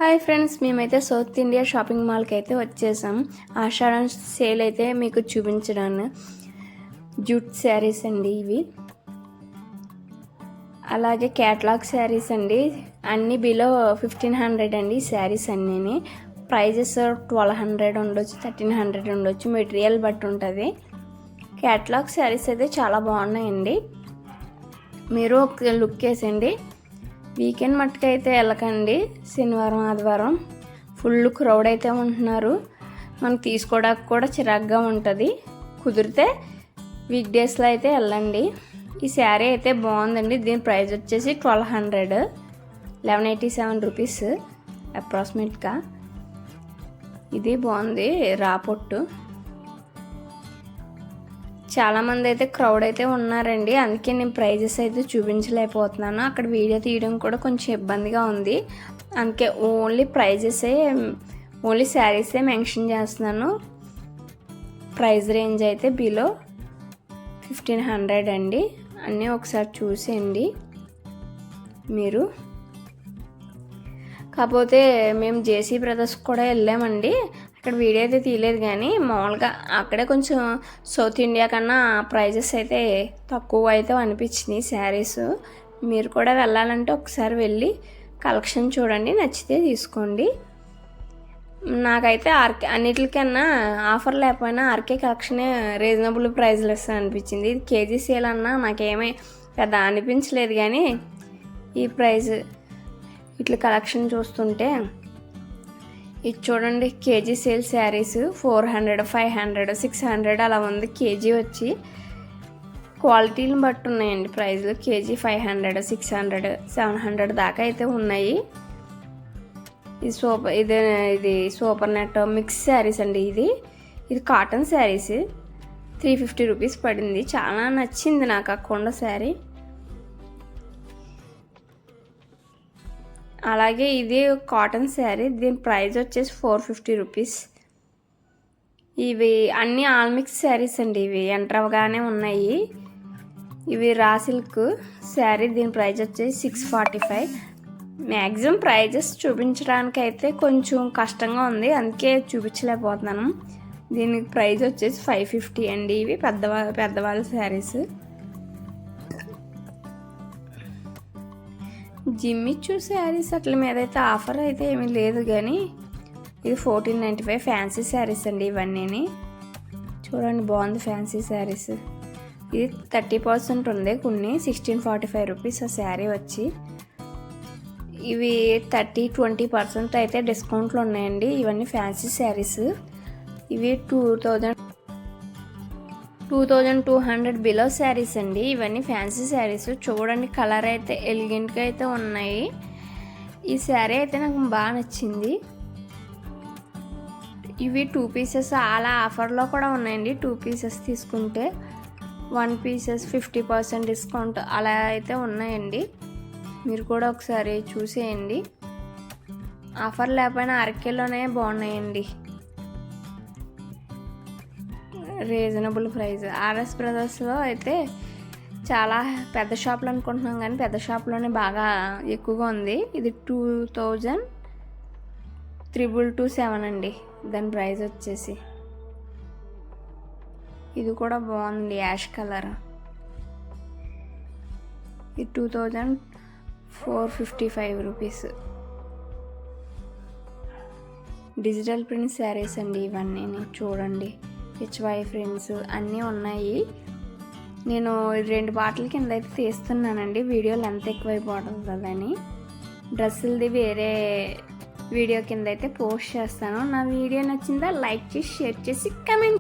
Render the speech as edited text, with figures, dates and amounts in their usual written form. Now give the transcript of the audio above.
Hi friends, మేమైతే south India shopping మాల్కి అయితే వచ్చేసాం. ఆషాఢం సేల్ అయితే మీకు చూపించడాను. జూట్ శారీస్ అండి ఇవి, అలాగే క్యాటలాగ్ శారీస్ అండి. అన్నీ బిలో 1500 అండి శారీస్ అన్నీ. ప్రైజెస్ 1200 ఉండొచ్చు, 1300 ఉండొచ్చు, మెటీరియల్ బట్టి ఉంటుంది. క్యాటలాగ్ శారీస్ అయితే చాలా బాగున్నాయండి. మీరు ఒక లుక్ వేసండి. వీకెండ్ మట్టుకైతే వెళ్ళకండి. శనివారం ఆదివారం ఫుల్ క్రౌడ్ అయితే ఉంటున్నారు. మనం తీసుకోవడానికి కూడా చిరాగ్గా ఉంటుంది. కుదిరితే వీక్ డేస్లో అయితే వెళ్ళండి. ఈ శారీ అయితే బాగుందండి. దీని ప్రైస్ వచ్చేసి 1200, 1187 రూపీస్ అప్రాక్సిమేట్గా. ఇది బాగుంది, రాపొట్టు. చాలామంది అయితే క్రౌడ్ అయితే ఉన్నారండి, అందుకే నేను ప్రైజెస్ అయితే చూపించలేకపోతున్నాను. అక్కడ వీడియో తీయడం కూడా కొంచెం ఇబ్బందిగా ఉంది. అందుకే ఓన్లీ శారీసే మెన్షన్ చేస్తున్నాను. ప్రైస్ రేంజ్ అయితే బిలో 1500 అండి. అన్నీ ఒకసారి చూసేయండి మీరు. కాకపోతే మేము జేసీ బ్రదర్స్కి కూడా వెళ్ళామండి. అక్కడ వీడియో అయితే తీయలేదు, కానీ మామూలుగా అక్కడే కొంచెం సౌత్ ఇండియా కన్నా ప్రైజెస్ అయితే తక్కువ అయితే అనిపించినాయి శారీస్. మీరు కూడా వెళ్ళాలంటే ఒకసారి వెళ్ళి కలెక్షన్ చూడండి, నచ్చితే తీసుకోండి. నాకైతే అన్నిటికన్నా ఆఫర్ లేకపోయినా ఆర్కే కలెక్షనే రీజనబుల్ ప్రైస్లో ఇస్తాను అనిపించింది. ఇది కేజీ సేల్ అన్నా నాకేమీ పెద్ద అనిపించలేదు, కానీ ఈ ప్రైస్ ఇట్లా కలెక్షన్ చూస్తుంటే ఇది చూడండి. కేజీ సేల్ శారీస్ 400, 500, 600 అలా ఉంది. కేజీ వచ్చి క్వాలిటీని బట్టి ఉన్నాయండి ప్రైజ్లు. కేజీ 500, 600, 700 దాకా అయితే ఉన్నాయి. ఇది సూపర్ నెట్ మిక్స్ శారీస్ అండి. ఇది కాటన్ శారీస్ 350 రూపీస్ పడింది. చాలా నచ్చింది నాకు ఆ కొండ శారీ. అలాగే ఇది కాటన్ శారీ, దీని ప్రైస్ వచ్చేసి 450 రూపీస్. ఇవి అన్నీ ఆల్ మిక్స్ శారీస్ అండి. ఇవి ఎంటర్ అవగానే ఉన్నాయి. ఇవి రా సిల్క్ శారీ, దీని ప్రైస్ వచ్చేసి 645. మ్యాక్సిమం ప్రైజెస్ చూపించడానికి అయితే కొంచెం కష్టంగా ఉంది, అందుకే చూపించలేకపోతున్నాను. దీనికి ప్రైస్ వచ్చేసి 550 అండి. ఇవి పెద్దవాళ్ళ శారీస్. జిమ్మిచ్చు శారీస్ అట్ల మీద అయితే ఆఫర్ అయితే ఏమీ లేదు, కానీ ఇది 1495 ఫ్యాన్సీ శారీస్ అండి. ఇవన్నీ చూడండి, బాగుంది ఫ్యాన్సీ శారీస్. ఇది 30% ఉంది, కొన్ని 1645 రూపీస్ ఆ శారీ వచ్చి. ఇవి 30-20% అయితే డిస్కౌంట్లు ఉన్నాయండి. ఇవన్నీ ఫ్యాన్సీ శారీస్. ఇవి 2200 బిలో శారీస్ అండి. ఇవన్నీ ఫ్యాన్సీ శారీస్. చూడండి, కలర్ అయితే ఎలిగెంట్గా అయితే ఉన్నాయి. ఈ శారీ అయితే నాకు బాగా నచ్చింది. ఇవి 2 పీసెస్ అలా ఆఫర్లో కూడా ఉన్నాయండి. 2 పీసెస్ తీసుకుంటే 1 పీసెస్ 50% డిస్కౌంట్ అలా అయితే ఉన్నాయండి. మీరు కూడా ఒకసారి చూసేయండి. ఆఫర్ లేకపోయినా అరకేలోనే బాగున్నాయండి. Reasonable price. ఆర్ఎస్ బ్రదర్స్లో అయితే చాలా పెద్ద షాపులు అనుకుంటున్నాం, కానీ పెద్ద షాప్లోనే బాగా ఎక్కువగా ఉంది. ఇది 2227 అండి దాని ప్రైస్ వచ్చేసి. ఇది కూడా బాగుంది, యాష్ కలర్. ఇది 2455 రూపీస్. డిజిటల్ ప్రింట్ శారీస్ అండి ఇవన్నీ. చూడండి, HY ఫ్రెండ్స్ అన్నీ ఉన్నాయి. నేను 2 బాటిల్ కింద అయితే తీస్తున్నానండి, వీడియో లెంత్ ఎక్కువైపోతుంది కదని. డ్రెస్సులది వేరే వీడియో కింద అయితే పోస్ట్ చేస్తాను. నా వీడియో నచ్చిందా లైక్ చేసి, షేర్ చేసి, కమెంట్